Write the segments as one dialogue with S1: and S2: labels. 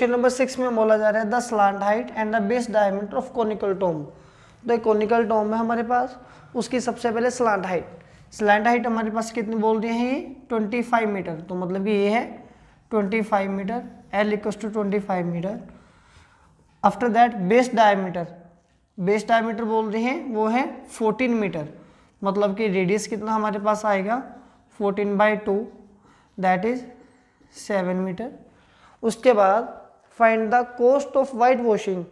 S1: Question number 6 में बोला जा रहा है the slant height and the base diameter of conical tomb. तो कोनिकल टोम है हमारे पास, उसकी सबसे पहले स्लांट हाइट हमारे पास कितनी बोल रही है, ये 25 मीटर। तो मतलब कि ये है 25 meter, L equals to 25 meter. After that base diameter बोल रहे हैं वो है 14 मीटर, मतलब कि रेडियस कितना हमारे पास आएगा 14/2, दैट इज 7 मीटर। उसके बाद find the cost of white washing,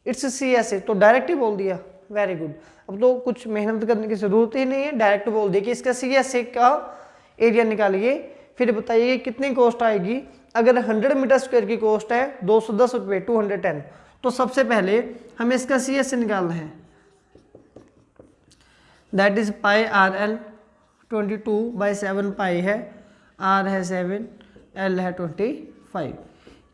S1: it's CSA। तो डायरेक्ट ही बोल दिया, वेरी गुड। अब तो कुछ मेहनत करने की जरूरत ही नहीं है, डायरेक्ट बोल दिया कि इसका CSA का एरिया निकालिए, फिर बताइए कितनी कॉस्ट आएगी। अगर 100 मीटर स्क्वायर की कॉस्ट है 210 रुपये, 210, तो सबसे पहले हमें इसका CSA निकालना है, दैट इज पाई RL 22/7 पाई है, R है 7, L है 25,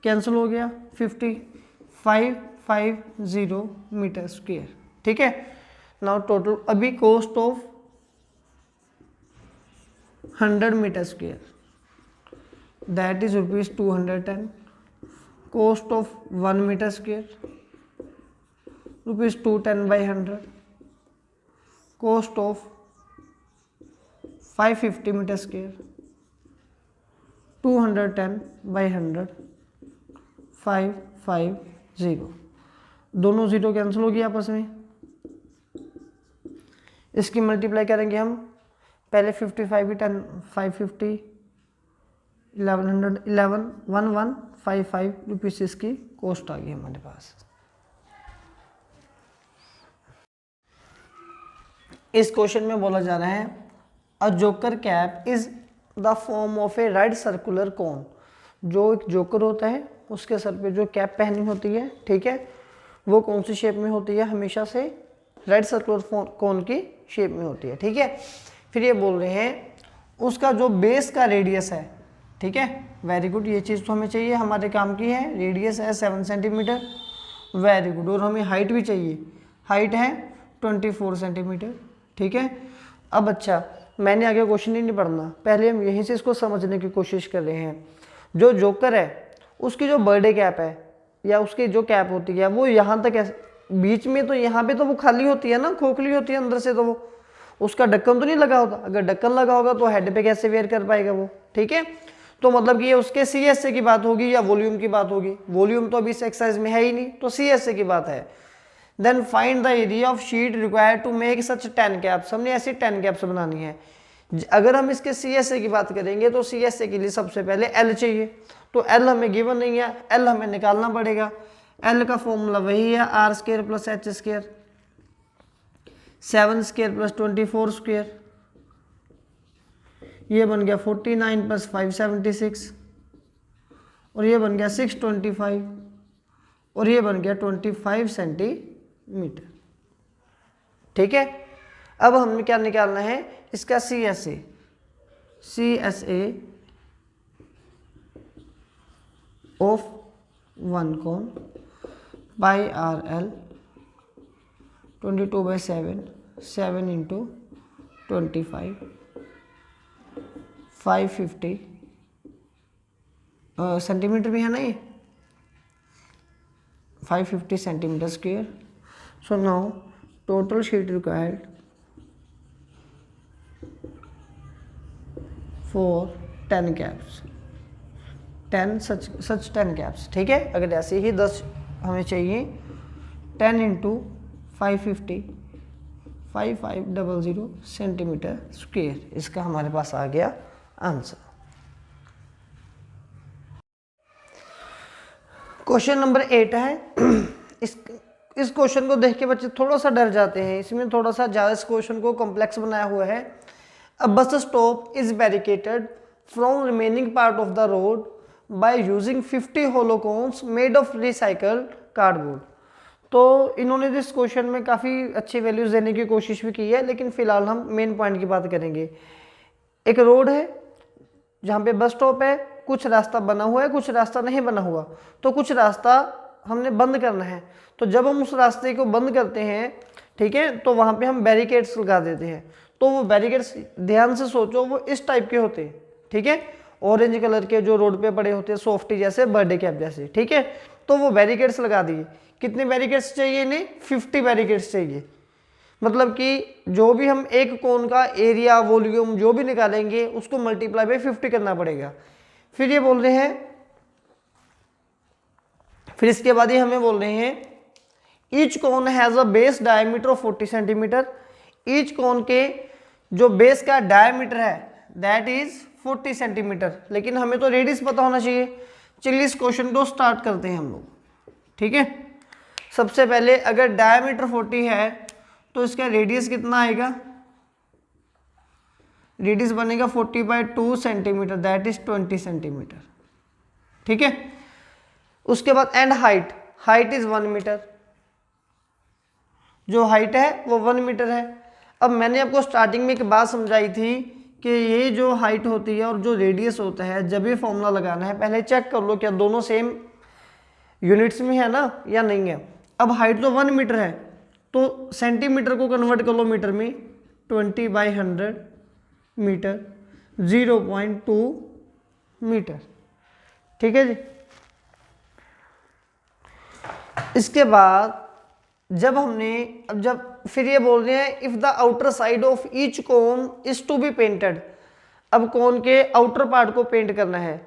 S1: कैंसिल हो गया 5550 मीटर स्क्वायर। ठीक है, नाउ टोटल अभी cost of 100 meter square that is ₹210, cost of 1 meter square ₹210/100, cost of 550 meter square 210/100, 550। दोनों जीरो कैंसिल हो गया आपस में। इसकी मल्टीप्लाई करेंगे हम, पहले 55 भी 10, 550, 1100, 1155 रुपीज इसकी कॉस्ट आ गई हमारे पास। इस क्वेश्चन में बोला जा रहा है a joker cap is the form of A right circular cone. जो एक जोकर होता है उसके सर पे जो कैप पहनी होती है, ठीक है, वो कौन सी शेप में होती है, हमेशा से राइट सर्कुलर कोन की शेप में होती है। ठीक है, फिर ये बोल रहे हैं उसका जो बेस का रेडियस है, ठीक है, वेरी गुड, ये चीज़ तो हमें चाहिए, हमारे काम की है। रेडियस है 7 सेंटीमीटर, वेरी गुड। और हमें हाइट भी चाहिए, हाइट है 24 सेंटीमीटर। ठीक है, अब अच्छा मैंने आगे क्वेश्चन ही नहीं पढ़ना, पहले हम यहीं से इसको समझने की कोशिश कर रहे हैं। जो जोकर है उसकी जो बर्थडे कैप है या उसकी जो कैप होती है वो यहाँ तक है, बीच में तो यहाँ पे तो वो खाली होती है ना, खोखली होती है अंदर से, तो वो उसका ढक्कन तो नहीं लगा होता। अगर ढक्कन लगा होगा तो हेड पे कैसे वेयर कर पाएगा वो। ठीक है, तो मतलब कि ये उसके CSA की बात होगी या वॉल्यूम की बात होगी। वॉल्यूम तो अभी इस एक्सरसाइज में है ही नहीं, तो CSA की बात है। Then find the area of sheet required to make such 10 caps. हमने ऐसी 10 कैप्स बनानी है। अगर हम इसके CSA की बात करेंगे तो CSA के लिए सबसे पहले L चाहिए, तो L हमें गिवन नहीं है, L हमें निकालना पड़ेगा। L का फॉर्मूला वही है R² + H², 7² + 24 स्क्वायर, ये बन गया 49 + 576, और ये बन गया 625, और ये बन गया 25 सेंटीमीटर। ठीक है, अब हमें क्या निकालना है, इसका CSA of 1 cone by RL 22/7, 7 × 25, 550 centimetre भी है ना ये, 550 centimetre square. So now total sheet required for 10 caps, 10 such 10 caps. ठीक है, अगर ऐसे ही 10 हमें चाहिए, 10 × 550, 5500 सेंटीमीटर स्क्वायर, इसका हमारे पास आ गया आंसर। क्वेश्चन नंबर 8 है। इस क्वेश्चन को देख के बच्चे थोड़ा सा डर जाते हैं, इसमें थोड़ा सा ज़्यादा इस क्वेश्चन को कॉम्प्लेक्स बनाया हुआ है। A bus stop is barricaded from remaining part of the road by using 50 hollow cones made of recycled cardboard. तो इन्होंने इस क्वेश्चन में काफ़ी अच्छी वैल्यूज देने की कोशिश भी की है, लेकिन फिलहाल हम मेन पॉइंट की बात करेंगे। एक रोड है जहाँ पे बस स्टॉप है, कुछ रास्ता बना हुआ है, कुछ रास्ता नहीं बना हुआ, तो कुछ रास्ता हमने बंद करना है। तो जब हम उस रास्ते को बंद करते हैं, ठीक है, तो वहाँ पे हम बैरिकेड्स लगा देते हैं। तो वो बैरिकेड्स ध्यान से सोचो, वो इस टाइप के होते हैं, ठीक है, ऑरेंज कलर के जो रोड पे पड़े होते हैं सॉफ्टी जैसे, बर्थडे कैप जैसे, ठीक है। तो वो बैरिकेड्स लगा दिए। कितने बैरिकेड्स चाहिए इन्हें? 50 बैरिकेड्स चाहिए। मतलब कि जो भी हम एक कोन का एरिया वॉल्यूम जो भी निकालेंगे उसको मल्टीप्लाई बाय 50 करना पड़ेगा। फिर ये बोल रहे हैं, फिर इसके बाद ये हमें बोल रहे हैं each cone has a base diameter of 40 centimetre. Each cone के जो बेस का डायमीटर है दैट इज 40 सेंटीमीटर, लेकिन हमें तो रेडियस पता होना चाहिए। चलिए इस क्वेश्चन को स्टार्ट करते हैं हम लोग, ठीक है। सबसे पहले अगर डायमीटर 40 है तो इसका रेडियस कितना आएगा? रेडियस बनेगा 40/2 सेंटीमीटर, दैट इज 20 सेंटीमीटर, ठीक है। उसके बाद and height, height is 1 meter, जो हाइट है वो 1 मीटर है। अब मैंने आपको स्टार्टिंग में एक बात समझाई थी कि ये जो हाइट होती है और जो रेडियस होता है, जब ये फॉर्मूला लगाना है पहले चेक कर लो क्या दोनों सेम यूनिट्स में है ना या नहीं है। अब हाइट तो 1 मीटर है तो सेंटीमीटर को कन्वर्ट कर लो मीटर में, 20/100 मीटर, 0.2 मीटर, ठीक है जी। इसके बाद जब फिर ये बोल रहे हैं if the outer side of each cone is to be painted. अब कोन के आउटर पार्ट को पेंट करना है,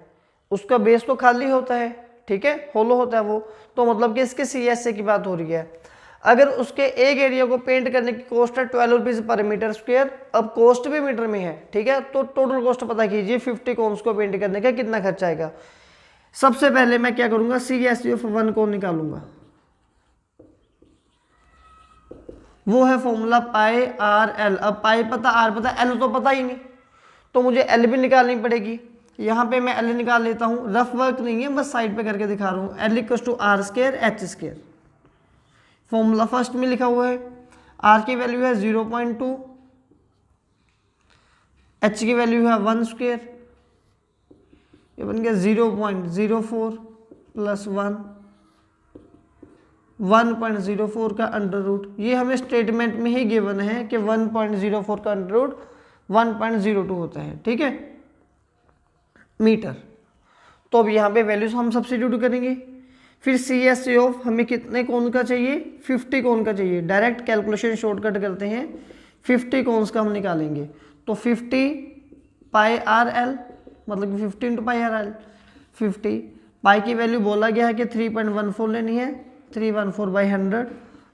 S1: उसका बेस तो खाली होता है, ठीक है, होलो होता है वो, तो मतलब कि इसके CSA की बात हो रही है। अगर उसके एक एरिया को पेंट करने की कॉस्ट है 12 रुपीज पर मीटर स्क्वायर, अब कॉस्ट भी मीटर में है, ठीक है, तो टोटल कॉस्ट पता कीजिए 50 कोन्स को पेंट करने का कितना खर्चा आएगा। सबसे पहले मैं क्या करूंगा, CSA ऑफ 1 कोन निकालूंगा, वो है फॉर्मूला πRL। अब पाई पता, आर पता, एल तो पता ही नहीं, तो मुझे एल भी निकालनी पड़ेगी। यहाँ पे मैं एल निकाल लेता हूँ, रफ वर्क नहीं है, बस साइड पे करके दिखा रहा हूँ। L equal to R² H²। Formula first में लिखा हुआ है, आर की वैल्यू है 0.2, एच की वैल्यू है 1², ये बन गया 0.04 प्लस 1, 1.04 का अंडर रूट। ये हमें स्टेटमेंट में ही गिवन है कि 1.04 का अंडर रूट 1.02 होता है, ठीक है, मीटर। तो अब यहाँ पे वैल्यूज हम सब्स्टिट्यूट करेंगे। फिर CSA ऑफ हमें कितने कोन का चाहिए? 50 कोन का चाहिए। डायरेक्ट कैलकुलेशन शॉर्टकट करते हैं, 50 कोन्स का हम निकालेंगे। तो 50 πRL, मतलब 50 × πRL, 50 पाई की वैल्यू बोला गया है कि 3.14 लेनी है, 314/100।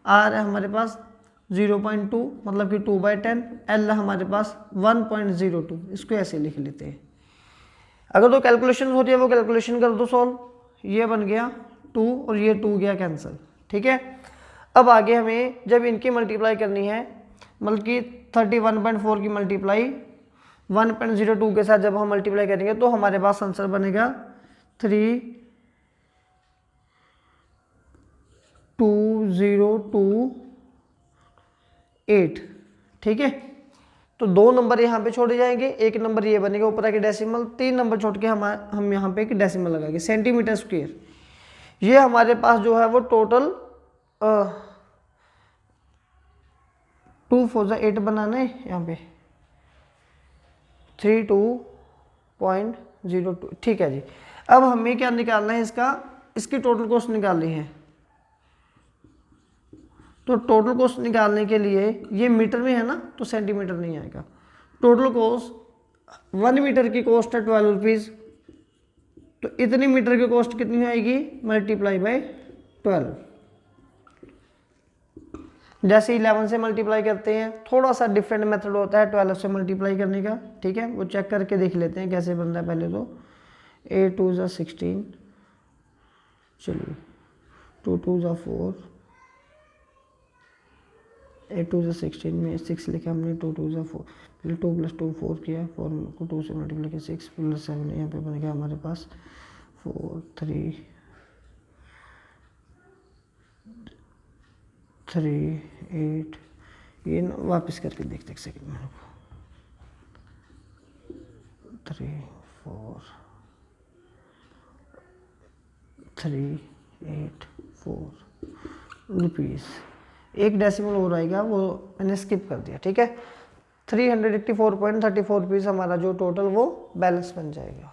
S1: आर है हमारे पास 0.2, मतलब कि 2/10। एल हमारे पास 1.02, इसको ऐसे लिख लेते हैं। अगर तो कैलकुलेशन होती है वो कैलकुलेशन कर दो सॉल्व, ये बन गया 2 और ये 2 गया कैंसिल, ठीक है। अब आगे हमें जब इनकी मल्टीप्लाई करनी है, मतलब कि 31.4 की मल्टीप्लाई 1.02 के साथ जब हम मल्टीप्लाई करेंगे तो हमारे पास आंसर बनेगा 32028, ठीक है। तो 2 नंबर यहाँ पे छोड़े जाएंगे, 1 नंबर ये बनेगा ऊपर आके डेसिमल, 3 नंबर छोड़ के हम यहाँ पे एक डेसिमल लगाएंगे, सेंटीमीटर स्क्वायर। ये हमारे पास जो है वो टोटल 2 4 8 बनाना है, यहाँ पे 32.02, ठीक है जी। अब हमें क्या निकालना है, इसकी टोटल कॉस्ट निकालनी है। तो टोटल कॉस्ट निकालने के लिए ये मीटर में है ना, तो सेंटीमीटर नहीं आएगा। टोटल कॉस्ट 1 मीटर की कॉस्ट है 12 रुपीज़, तो इतनी मीटर की कॉस्ट कितनी आएगी, मल्टीप्लाई बाय 12। जैसे 11 से मल्टीप्लाई करते हैं, थोड़ा सा डिफरेंट मेथड होता है 12 से मल्टीप्लाई करने का, ठीक है, वो चेक करके देख लेते हैं कैसे बनता है। पहले तो 8 2 = 16, चलिए 2 2 = 4, 8 2 = 16 में 6 लिखा हमने, 2 2 = 4, फिर 2 + 2 4 किया, 4 को 2 से मल्टीप्लाई किया, 6 + 7 यहाँ पे बन गया हमारे पास 4 3 8। ये वापस करके देखते एक सेकंड में, 3 4 3 8 4 रुपीज़। एक डेसिमल और आएगा, वो मैंने स्किप कर दिया, ठीक है। 384.34 रुपीज़ हमारा जो टोटल वो बैलेंस बन जाएगा।